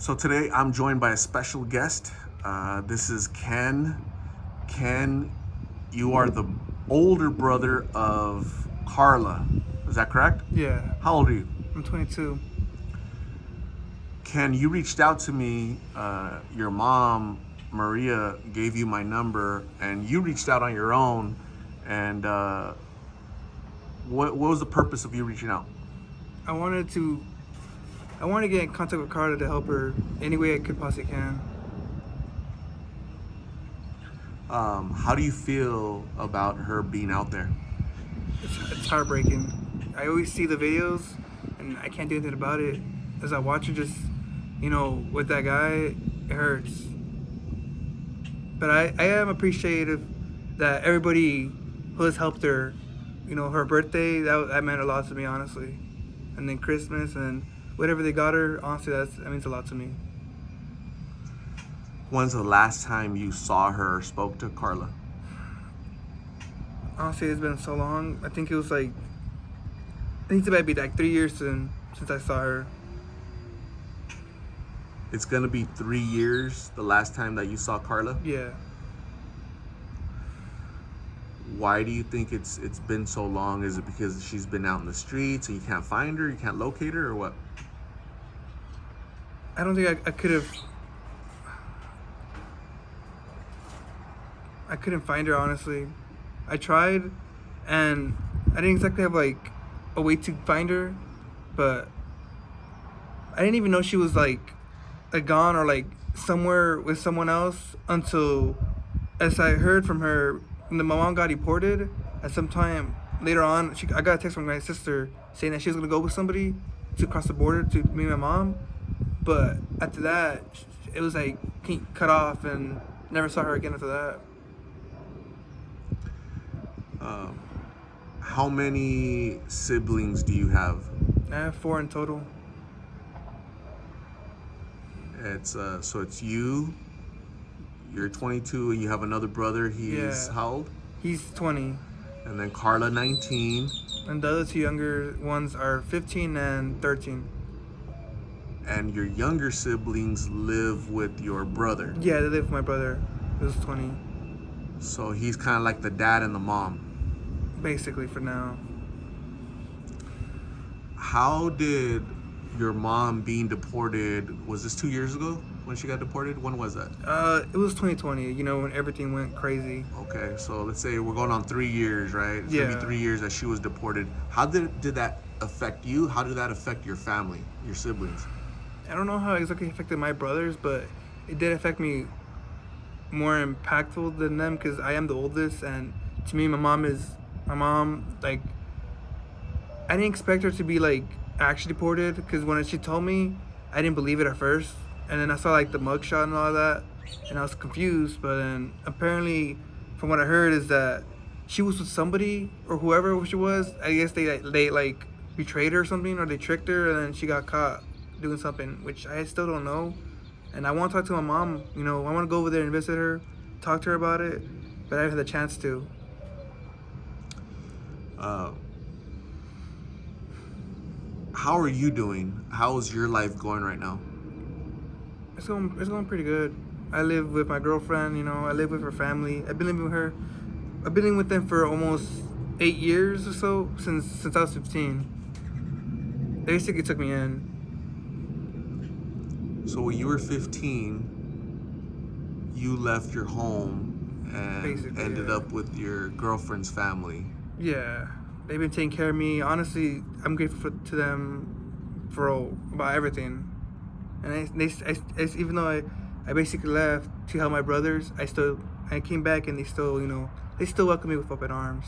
So today I'm joined by a special guest. This is Ken. Ken, you are the older brother of Karla. Is that correct? Yeah, How old are you? I'm 22. Ken, you reached out to me. Your mom, Maria, gave you my number, and you reached out on your own. And what was the purpose of you reaching out? I wanted to I wanted to get in contact with Karla to help her any way I could possibly can. How do you feel about her being out there? It's heartbreaking. I always see the videos and I can't do anything about it. As I watch her just, with that guy, it hurts. But I am appreciative that everybody who has helped her, her birthday, that meant a lot to me, honestly. And then Christmas and whatever they got her, honestly, that means a lot to me. When's the last time you saw her or spoke to Karla? Honestly, it's been so long. I think it needs to be like 3 years since I saw her. It's gonna be 3 years the last time that you saw Karla. Yeah. Why do you think it's been so long? Is it because she's been out in the streets and you can't find her, you can't locate her, or what? I don't think I could have. I couldn't find her, honestly. I tried, and I didn't exactly have like a way to find her, but I didn't even know she was like gone or like somewhere with someone else until, as I heard from her, when my mom got deported. At some time later on, I got a text from my sister saying that she was gonna go with somebody to cross the border to meet my mom, but after that, it was like cut off and never saw her again after that. How many siblings do you have? I have 4 in total. It's so it's you. You're 22, and you have another brother. He's Yeah. how old? He's 20, And then Karla, 19. and the other 2 younger ones are 15 and 13. And your younger siblings live with your brother. Yeah, they live with my brother, who's 20, So he's kind of like the dad and the mom. basically for now. How did your mom being deported, was this 2 years ago when she got deported? When was that? It was 2020. When everything went crazy. Okay, so let's say we're going on 3 years, right? It's gonna Yeah. be 3 years that she was deported. How did that affect you? How did that affect your family, your siblings? I don't know how exactly it affected my brothers, but it did affect me more impactful than them because I am the oldest, and to me, my mom. Like, I didn't expect her to be like actually deported because when she told me, I didn't believe it at first, and then I saw like the mugshot and all that, and I was confused. But then apparently, from what I heard, is that she was with somebody or whoever she was. I guess they like betrayed her or something, or they tricked her, and then she got caught doing something, which I still don't know. And I want to talk to my mom. I want to go over there and visit her, talk to her about it, but I haven't had the chance to. How are you doing? How is your life going right now? It's going pretty good. I live with my girlfriend. I live with her family. I've been living with her. I've been living with them for almost 8 years or so since I was 15. They basically took me in. So when you were 15, you left your home and Basically, ended yeah. up with your girlfriend's family. Yeah, they've been taking care of me. Honestly, I'm grateful to them about everything. And even though I basically left to help my brothers, I came back and they still welcome me with open arms.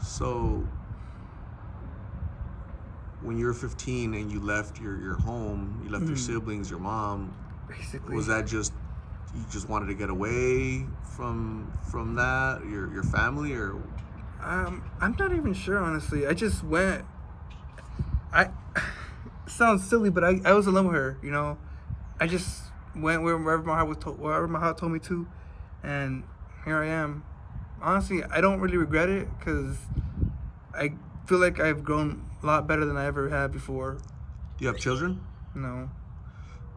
So when you were 15 and you left your home, you left your siblings, your mom, Basically, was that just you just wanted to get away from that, your family, or I'm not even sure, honestly. I just went. I sounds silly, but I was in love with her. I just went wherever wherever my heart told me to, and here I am. Honestly, I don't really regret it because I feel like I've grown a lot better than I ever had before. do you have children? No.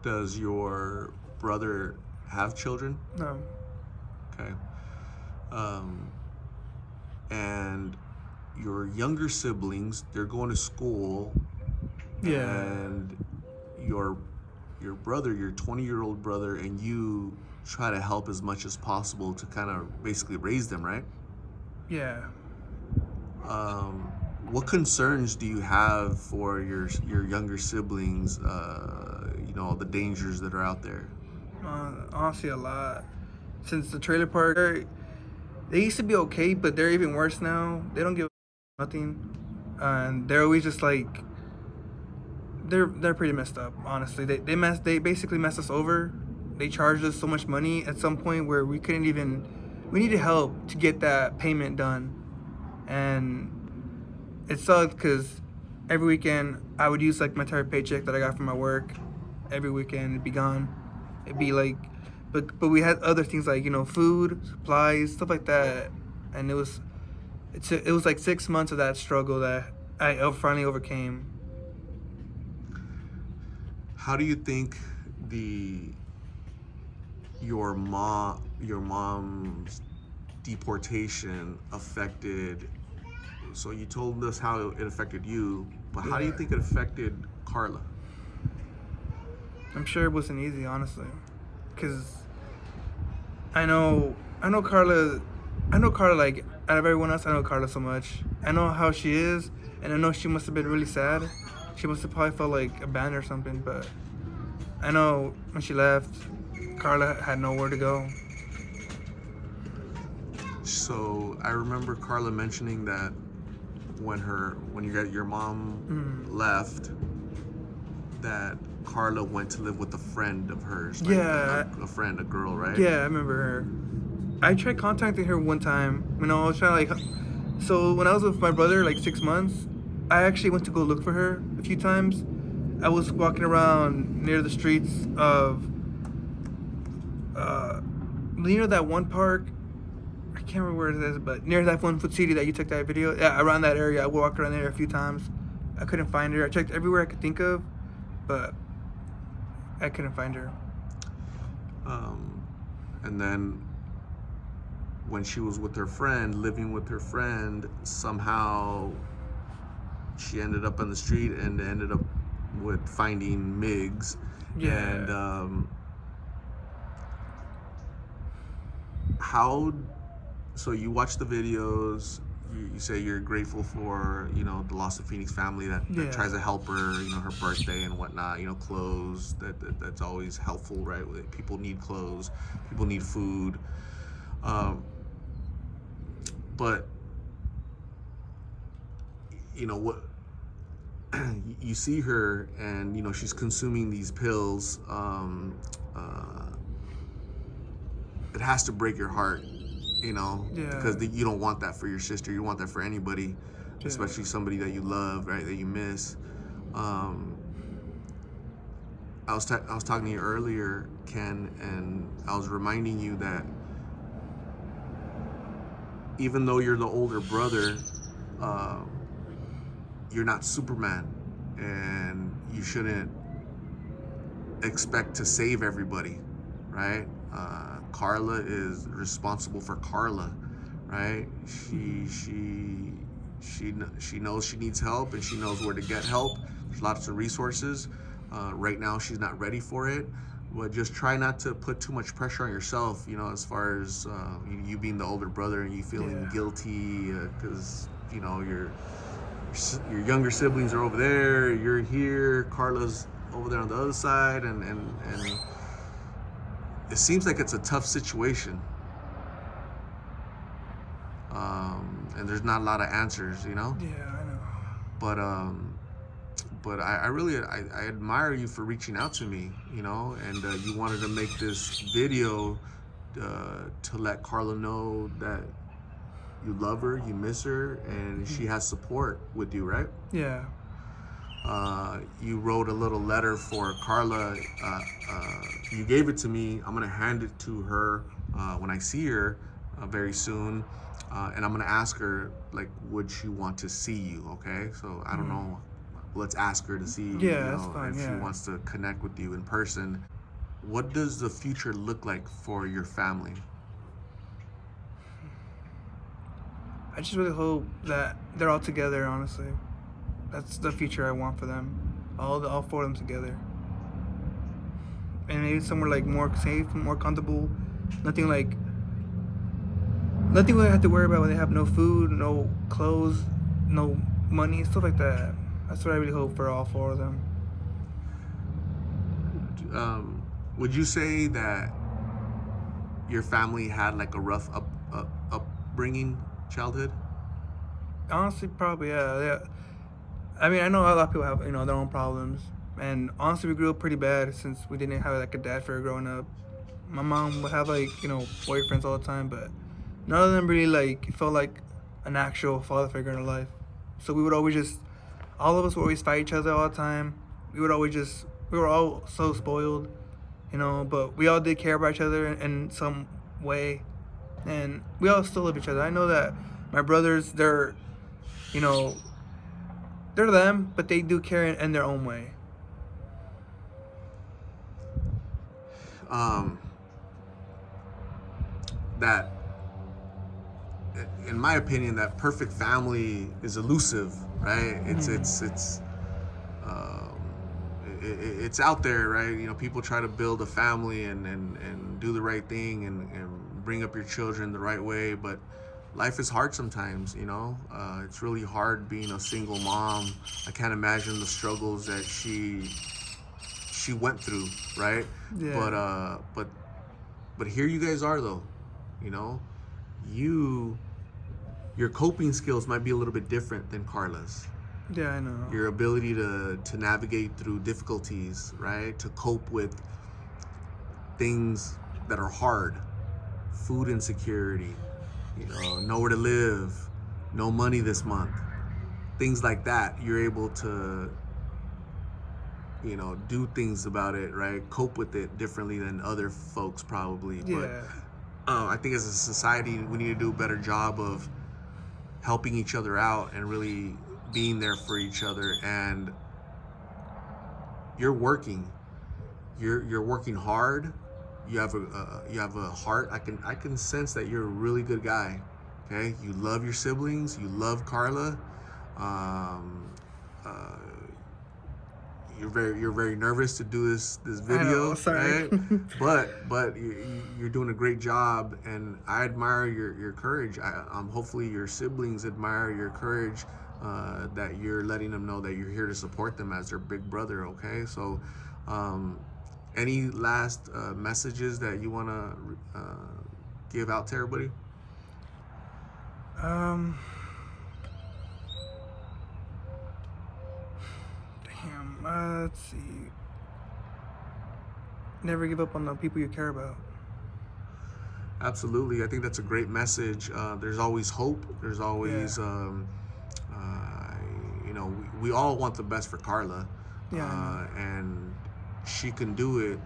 Does your brother have children? No. Okay. Um, and your younger siblings, they're going to school, Yeah. and your your brother, your 20-year-old brother, and you try to help as much as possible to kind of basically raise them, right? Yeah. Um, what concerns do you have for your younger siblings? The dangers that are out there. Honestly, a lot. Since the trailer park, they used to be okay, but they're even worse now. They don't give nothing, and they're always just like they're pretty messed up. Honestly, they basically messed us over. They charged us so much money at some point where we couldn't even. We needed help to get that payment done, and it sucked because every weekend I would use like my entire paycheck that I got from my work. Every weekend it'd be gone. It'd be like, but we had other things like food, supplies, stuff like that, and it was like 6 months of that struggle that I finally overcame. How do you think the your mom's deportation affected? So you told us how it affected you, but how do you Yeah, think it affected Karla? I'm sure it wasn't easy, honestly, because I know Karla. I know Karla like out of everyone else. I know Karla so much. I know how she is, and I know she must have been really sad. She must have probably felt like abandoned or something. But I know when she left, Karla had nowhere to go. So I remember Karla mentioning that when your mom Mm. left, that Karla went to live with a friend of hers, like Yeah, a friend, a girl, right? yeah, I remember her. I tried contacting her one time when I was trying to like. So when I was with my brother, like 6 months, I actually went to go look for her a few times. I was walking around near the streets of, uh, that one park. I can't remember where it is, but near that one food city that you took that video. Yeah, around that area, I walked around there a few times. I couldn't find her. I checked everywhere I could think of, but I couldn't find her. Um, and then when she was with her friend, living with her friend, somehow she ended up on the street and ended up with finding Migs. And Yeah, how? So you watch the videos. You say you're grateful for the Lost of Phoenix family that yeah. tries to help her, her birthday and whatnot. Clothes that's always helpful, right? People need clothes, people need food. Um, but what you see her, and she's consuming these pills. It has to break your heart, Yeah, because you don't want that for your sister. You want that for anybody, yeah. especially somebody that you love, right? That you miss. Um, I was talking to you earlier, Ken, and I was reminding you that even though you're the older brother, uh, you're not Superman, and you shouldn't expect to save everybody, right? Karla is responsible for Karla, right? She knows she needs help, and she knows where to get help. There's lots of resources. Right now, she's not ready for it. But just try not to put too much pressure on yourself. As far as you being the older brother and you feeling Yeah. guilty because your younger siblings are over there, you're here, Karla's over there on the other side, and it seems like it's a tough situation. And there's not a lot of answers. Yeah, I know. But I really I admire you for reaching out to me, and you wanted to make this video to let Karla know that you love her, you miss her, and she has support with you, right? Yeah. You wrote a little letter for Karla. You gave it to me. I'm gonna hand it to her when I see her very soon, and I'm gonna ask her, like, would she want to see you? Okay, so I don't Mm. know let's ask her to see, Yeah, that's fine. if she Yeah. wants to connect with you in person. What does the future look like for your family? I just really hope that they're all together. Honestly, that's the future I want for them. All four of them together, and maybe somewhere like more safe, more comfortable. Nothing like nothing we have to worry about when they have no food, no clothes, no money, stuff like that. That's what I really hope for all four of them. Would you say that your family had like a rough upbringing, childhood? Honestly, probably yeah. I mean, I know a lot of people have their own problems, and honestly, we grew up pretty bad since we didn't have like a dad figure growing up. My mom would have like boyfriends all the time, but none of them really like felt like an actual father figure in her life. So we would always just, all of us would always fight each other all the time. We were all so spoiled, but we all did care about each other in some way, and we all still love each other. I know that my brothers, you know, they're them, but they do care in their own way. Um, that, in my opinion, that perfect family is elusive, right? Um, it's out there, right? People try to build a family and do the right thing and bring up your children the right way, but life is hard sometimes. It's really hard being a single mom. I can't imagine the struggles that she went through, right? Yeah. But here you guys are, though. you know you your coping skills might be a little bit different than Karla's. Yeah, I know. Your ability to navigate through difficulties, right? To cope with things that are hard, food insecurity, nowhere to live, no money this month, things like that. You're able to, do things about it, right? Cope with it differently than other folks probably. But Yeah. I think as a society, we need to do a better job of helping each other out and really being there for each other. And you're working, you're working hard. You have a heart. I can sense that you're a really good guy. Okay, you love your siblings. You love Karla. Um, uh, you're very nervous to do this I video, know. Sorry. right? But you're doing a great job, and I admire your courage. Hopefully your siblings admire your courage. That you're letting them know that you're here to support them as their big brother. Okay, so. Any last messages that you want to give out to everybody? Damn. Let's see. Never give up on the people you care about. Absolutely. I think that's a great message. There's always hope. There's always, Yeah. we all want the best for Karla. Yeah. And she can do it,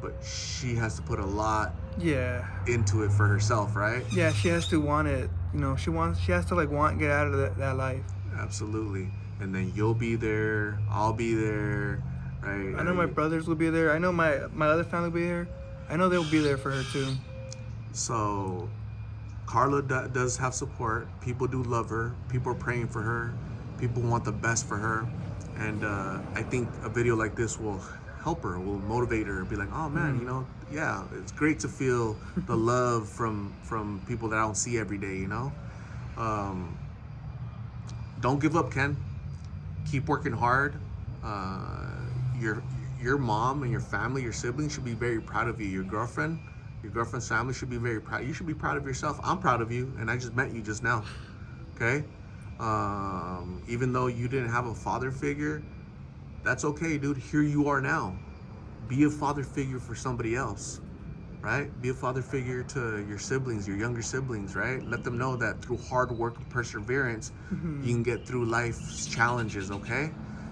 but she has to put a lot Yeah. into it for herself, right? Yeah, she has to want it. She has to get out of that life. Absolutely. And then you'll be there. I'll be there, right? I know my brothers will be there. I know my other family will be here. I know they'll be there for her too. So Karla does have support. People do love her. People are praying for her. People want the best for her. And I think a video like this will help her, will motivate her, be like, oh man, yeah, it's great to feel the love from people that I don't see every day. Don't give up, Ken. Keep working hard. Your mom and your family, your siblings should be very proud of you. Your girlfriend's family should be very proud. You should be proud of yourself. I'm proud of you, and I just met you just now. Okay. Even though you didn't have a father figure, that's okay, dude. Here you are now. Be a father figure for somebody else, right? Be a father figure to your siblings, your younger siblings, right? Let them know that through hard work and perseverance, you can get through life's challenges, okay?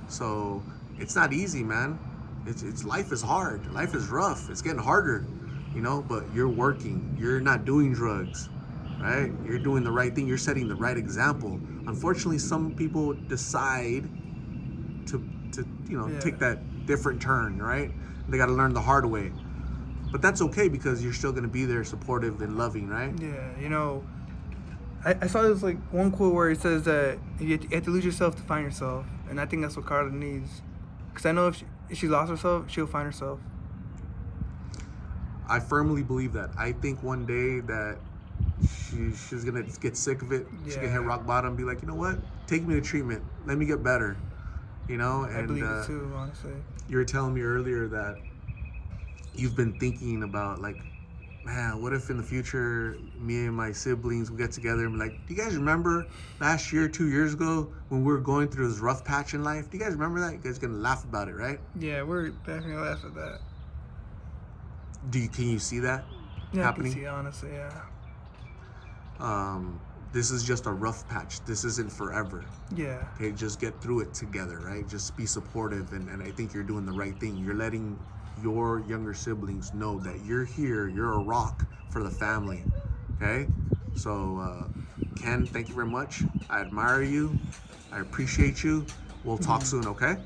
So it's not easy, man. It's life is hard. Life is rough. It's getting harder, but you're working. You're not doing drugs, right? You're doing the right thing. You're setting the right example. Unfortunately, some people decide to Yeah. take that different turn, right? They got to learn the hard way. But that's okay because you're still going to be there, supportive and loving, right? Yeah, I saw this like one quote where it says that you have to lose yourself to find yourself, and I think that's what Karla needs. Cause I know if she lost herself, she'll find herself. I firmly believe that. I think one day that she's gonna get sick of it. She's gonna hit Yeah. rock bottom and be like, you know what? Take me to treatment. Let me get better. I And believe it too, honestly. you were telling me earlier that you've been thinking about like, man, what if in the future me and my siblings will get together and be like, do you guys remember last year, 2 years ago, when we were going through this rough patch in life? Do you guys remember that? You guys are gonna laugh about it, right? Yeah, we're definitely gonna laugh at that. Can you see that Yeah, happening? I can see, honestly, yeah. This is just a rough patch. This isn't forever. Yeah. Okay, just get through it together, right? Just be supportive, and I think you're doing the right thing. You're letting your younger siblings know that you're here, you're a rock for the family, okay? So, Ken, thank you very much. I admire you. I appreciate you. We'll talk soon, okay?